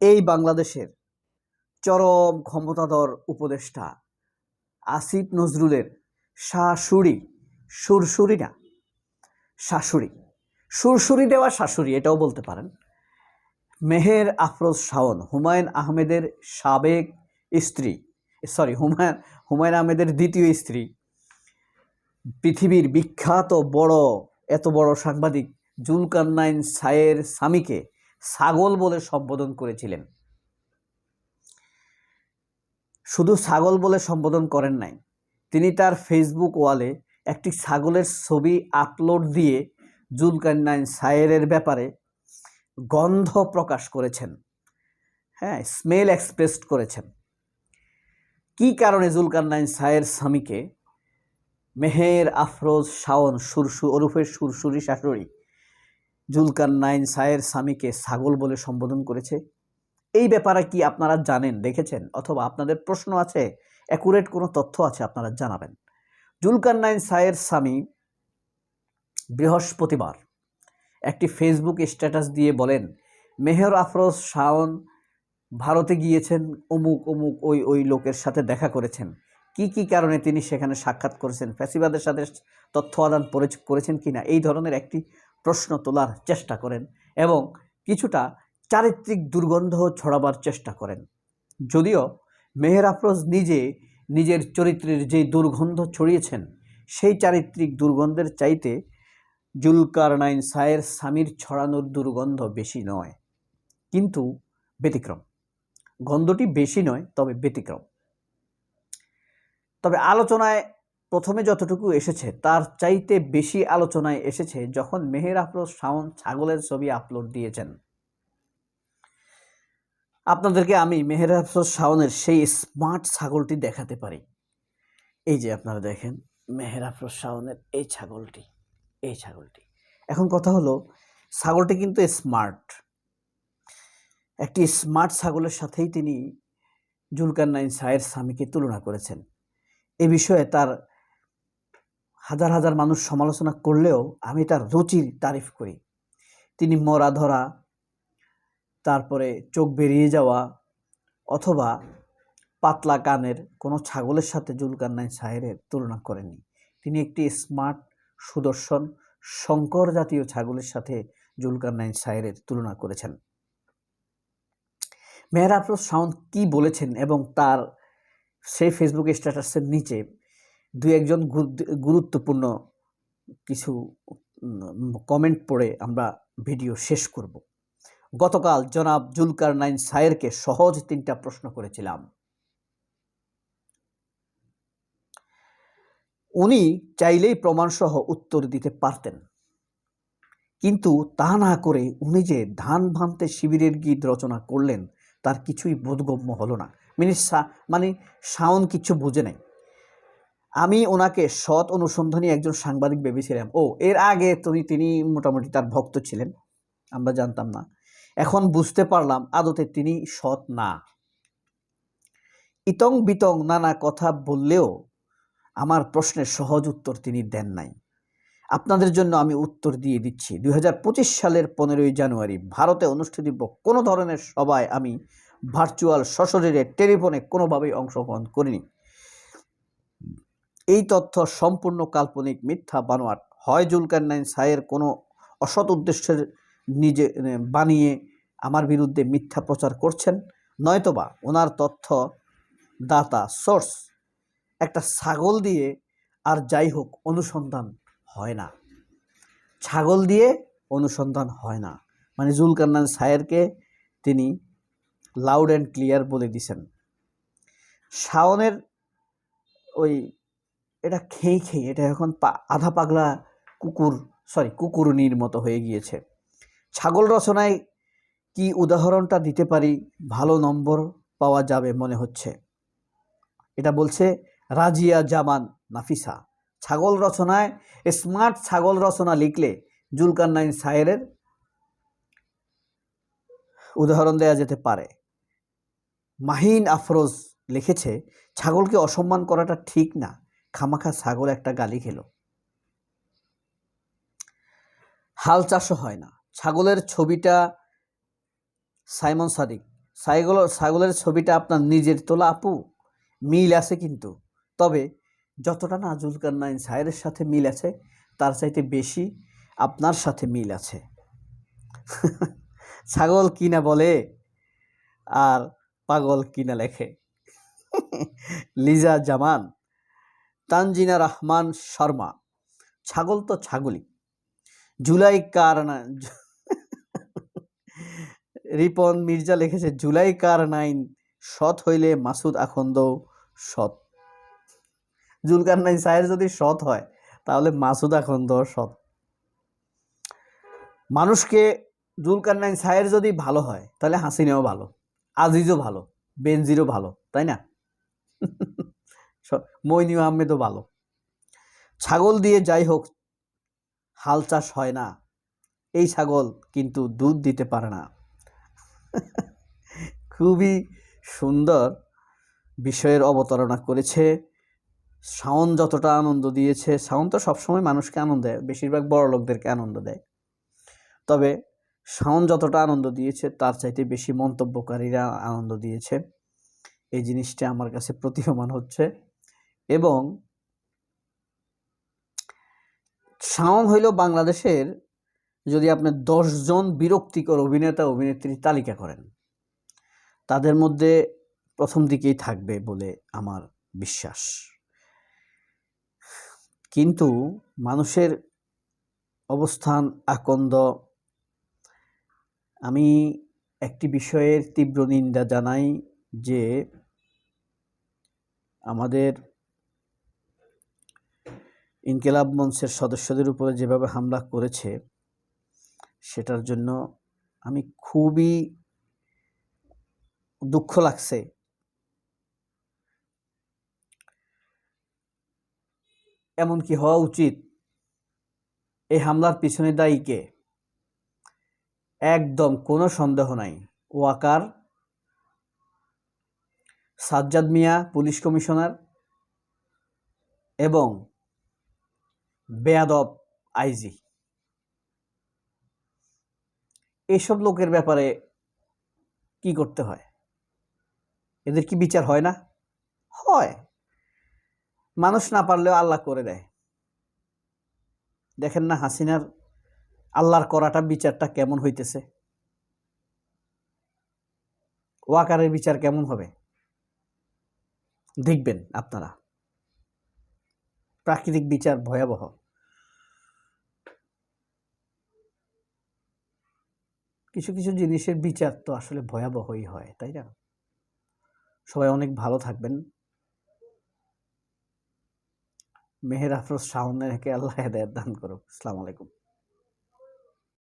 এই বাংলাদেশের চরম ক্ষমতাধর উপদেষ্টা আসিফ নজরুলের শাশুড়ি, সুরসুরি না, শাশুড়ি, সুরসুরি দেওয়া শাশুড়ি এটাও বলতে পারেন, মেহের আফরোজ শাওন, হুমায়ুন আহমেদের সাবেক স্ত্রী, হুমায়ুন আহমেদের দ্বিতীয় স্ত্রী, পৃথিবীর বিখ্যাত এত বড় সাংবাদিক জুলকারনাইন সায়ের স্বামীকে ছাগল বলে সম্বোধন করেছিলেন। শুধু ছাগল বলে সম্বোধন করেন নাই, তিনি তার ফেসবুক ওয়ালে একটি ছাগলের ছবি আপলোড দিয়ে জুলকারনাইন সায়েরের ব্যাপারে গন্ধ প্রকাশ করেছেন, স্মেল এক্সপ্রেস করেছেন। কি কারণে জুলকারনাইন সায়ের স্বামীকে মেহের আফরোজ শাওন ওরফে সুরসুরি শাশুড়ি জুলকারনাইন সায়ের স্বামীকে ছাগল বলে সম্বোধন করেছে? এই ব্যাপারে কি আপনারা জানেন, দেখেছেন, অথবা আপনাদের প্রশ্ন আছে, অ্যাকুরেট কোনো তথ্য আছে, আপনারা জানাবেন। জুলকারনাইন সায়ের স্বামী বৃহস্পতিবার একটি ফেসবুক স্ট্যাটাস দিয়ে বলেন, মেহের আফরোজ শাওন ভারতে গিয়েছেন, অমুক অমুক ওই লোকের সাথে দেখা করেছেন। কি কারণে তিনি সেখানে সাক্ষাৎ করেছেন, ফ্যাসিবাদের সাথে তথ্য আদান করেছেন কিনা, এই ধরনের একটি প্রশ্ন তোলার চেষ্টা করেন এবং কিছুটা চারিত্রিক দুর্গন্ধ ছড়াবার চেষ্টা করেন। যদিও মেহের আফরোজ নিজের চরিত্রের যে দুর্গন্ধ ছড়িয়েছেন, সেই চারিত্রিক দুর্গন্ধের চাইতে জুলকারনাইন সায়ের স্বামীর ছড়ানোর দুর্গন্ধ বেশি নয়, কিন্তু ব্যতিক্রম। গন্ধটি বেশি নয়, তবে ব্যতিক্রম। তবে আলোচনায় প্রথমে যতটুকু এসেছে তার চাইতে বেশি আলোচনায় এসেছে যখন মেহের আফরোজ শাওন ছাগলের ছবি আপলোড দিয়েছেন। আপনাদেরকে আমি মেহের আফরোজ শাওনের সেই স্মার্ট ছাগলটি দেখাতে পারি। এই যে আপনারা দেখেন মেহের আফরোজ শাওনের এই ছাগলটি। এখন কথা হলো, ছাগলটি কিন্তু স্মার্ট, একটি স্মার্ট ছাগলের সাথেই তিনি জুলকারনাইন সায়ের স্বামীকে তুলনা করেছেন। এ বিষয়ে তার হাজার হাজার মানুষ সমালোচনা করলেও আমি তার রুচির তারিফ করি। তিনি মরা ধরা, তারপরে চোখ বেরিয়ে যাওয়া অথবা পাতলা কানের কোনো ছাগলের সাথে জুলকারনাইন সায়েরের তুলনা করেননি। তিনি একটি স্মার্ট, সুদর্শন, শঙ্কর জাতীয় ছাগলের সাথে জুলকারনাইন সায়েরের তুলনা করেছেন। মেহের আফরোজ শাওন কি বলেছেন এবং তার সেই ফেসবুক স্ট্যাটাসের নিচে দুই একজন গুরুত্বপূর্ণ কিছু কমেন্ট পড়ে আমরা ভিডিও শেষ করব। গতকাল জনাব জুলকারনাইন সায়েরকে সহজ 3টা প্রশ্ন করেছিলাম। উনি চাইলেই প্রমাণসহ উত্তর দিতে পারতেন, কিন্তু তা না করে উনি যে ধান ভাঙতে শিবিরের গীত রচনা করলেন তার কিছুই বোধগম্য হলো না। মানে শাওন কিছু বুঝে নাই। আমি ওনাকে সৎ অনুসন্ধানী একজন সাংবাদিক ভেবেছিলাম। এর আগে তিনি মোটামুটি তার ভক্ত ছিলেন, আমরা জানতাম না। এখন বুঝতে পারলাম আদতে তিনি সৎ না। ইতং বিতং নানা কথা বললেও আমার প্রশ্নের সহজ উত্তর তিনি দেন নাই। আপনাদের জন্য আমি উত্তর দিয়ে দিচ্ছি। 2025 সালের 15ই জানুয়ারি ভারতে অনুষ্ঠিত কোনো ধরনের সভায় আমি ভার্চুয়াল সশরীরে টেলিফোনে কোনোভাবেই অংশগ্রহণ করিনি। এই তথ্য সম্পূর্ণ কাল্পনিক, মিথ্যা, বানোয়াট। হয় জুলকারনাইন সায়ের কোনো অসৎ উদ্দেশ্যের নিজে বানিয়ে আমার বিরুদ্ধে মিথ্যা প্রচার করছেন, নয়তোবা ওনার তথ্য দাতা সোর্স একটা ছাগল দিয়ে, আর যাই হোক অনুসন্ধান হয় না, ছাগল দিয়ে অনুসন্ধান হয় না। মানে জুলকারনাইন সায়েরকে তিনি লাউড অ্যান্ড ক্লিয়ার বলে দিছেন। শাওনের এটা খেয়ে এটা এখন আধা পাগলা কুকুরনির মতো হয়ে গিয়েছে। ছাগল রচনায় কি উদাহরণটা দিতে পারি, ভালো নম্বর পাওয়া যাবে মনে হচ্ছে। এটা বলছে রাজিয়া জামান নাফিসা। ছাগল রচনায় স্মার্ট ছাগল রচনা লিখলে জুলকারনাইন সায়েরের উদাহরণ দেওয়া যেতে পারে। মাহিন আফরোজ লিখেছে, ছাগলকে অসম্মান করাটা ঠিক না, খামাখা ছাগল একটা গালি খেলো। হাল চাষও হয় না। ছাগলের ছবিটা ছাগলের ছবিটা আপনার নিজের তোলা আপু, মিল আছে কিন্তু, তবে যতটা না জুলকারনাইন সাহেবের সাথে মিল আছে তার চাইতে বেশি আপনার সাথে মিল আছে। ছাগল কিনা বলে আর পাগল কিনা লেখে। লিজা জামান, তানজিনা রহমান শর্মা, ছাগল তো ছাগলই। জুলাই কার না রিপন মির্জা লিখেছে, জুলাই কার নাইন সৎ হইলে মাসুদ আখন্দ সৎ। জুলকারনাইন সাহেব যদি সৎ হয় তাহলে মাসুদ আখন্দ সৎ। মানুষকে জুলকারনাইন সাহেব যদি ভালো হয় তাহলে হাসিনাও ভালো, আজিজও ভালো, বেনজিরও ভালো, তাই না? মইনু আহমেদও ভালো। ছাগল দিয়ে যাই হোক হাল চাষ হয় না, এই ছাগল কিন্তু দুধ দিতে পারে না। খুবই সুন্দর বিষয়ের অবতারণা করেছে। শাওন যতটা আনন্দ দিয়েছে, শাওন তো সবসময় মানুষকে আনন্দ দেয়, বেশিরভাগ বড় লোকদেরকে আনন্দ দেয়, তবে শাওন যতটা আনন্দ দিয়েছে তার চাইতে বেশি মন্তব্যকারীরা আনন্দ দিয়েছে। এই জিনিসটা আমার কাছে প্রতীয়মান হচ্ছে। এবং শাওন হইল বাংলাদেশের, যদি আপনি 10 জন বিরক্তিকর অভিনেতা অভিনেত্রীর তালিকা করেন তাদের মধ্যে প্রথম দিকেই থাকবে বলে আমার বিশ্বাস। কিন্তু মানুষের অবস্থান আকন্দ। আমি একটি বিষয়ের তীব্র নিন্দা জানাই যে আমাদের ইনকিলাব মঞ্চের সদস্যদের উপরে যেভাবে হামলা করেছে সেটার জন্য আমি খুবই দুঃখ লাগছে। এমন কি হওয়া উচিত? এই হামলার পিছনে দায়ী কে? একদম কোনো সন্দেহ নাই, ওয়াকার, সাজ্জাদ মিয়া পুলিশ কমিশনার এবং বেয়াদব আইজি। এইসব লোকের ব্যাপারে কি করতে হয়? এদের কি বিচার হয় না? হয়। মানুষ না পারলেও আল্লাহ করে দেয়। দেখেন না হাসিনার আল্লাহর করাটা বিচারটা কেমন হইতেছে, ওয়াকারের বিচার কেমন হবে দেখবেন আপনারা। প্রাকৃতিক বিচার ভয়াবহ। কিছু কিছু জিনিসের বিচার তো আসলে ভয়াবহই হয়, তাই না? সবাই অনেক ভালো থাকবেন। মেহের আফরোজ শাওনের আল্লাহ হেদায়েত দান করুক। আসসালামু আলাইকুম।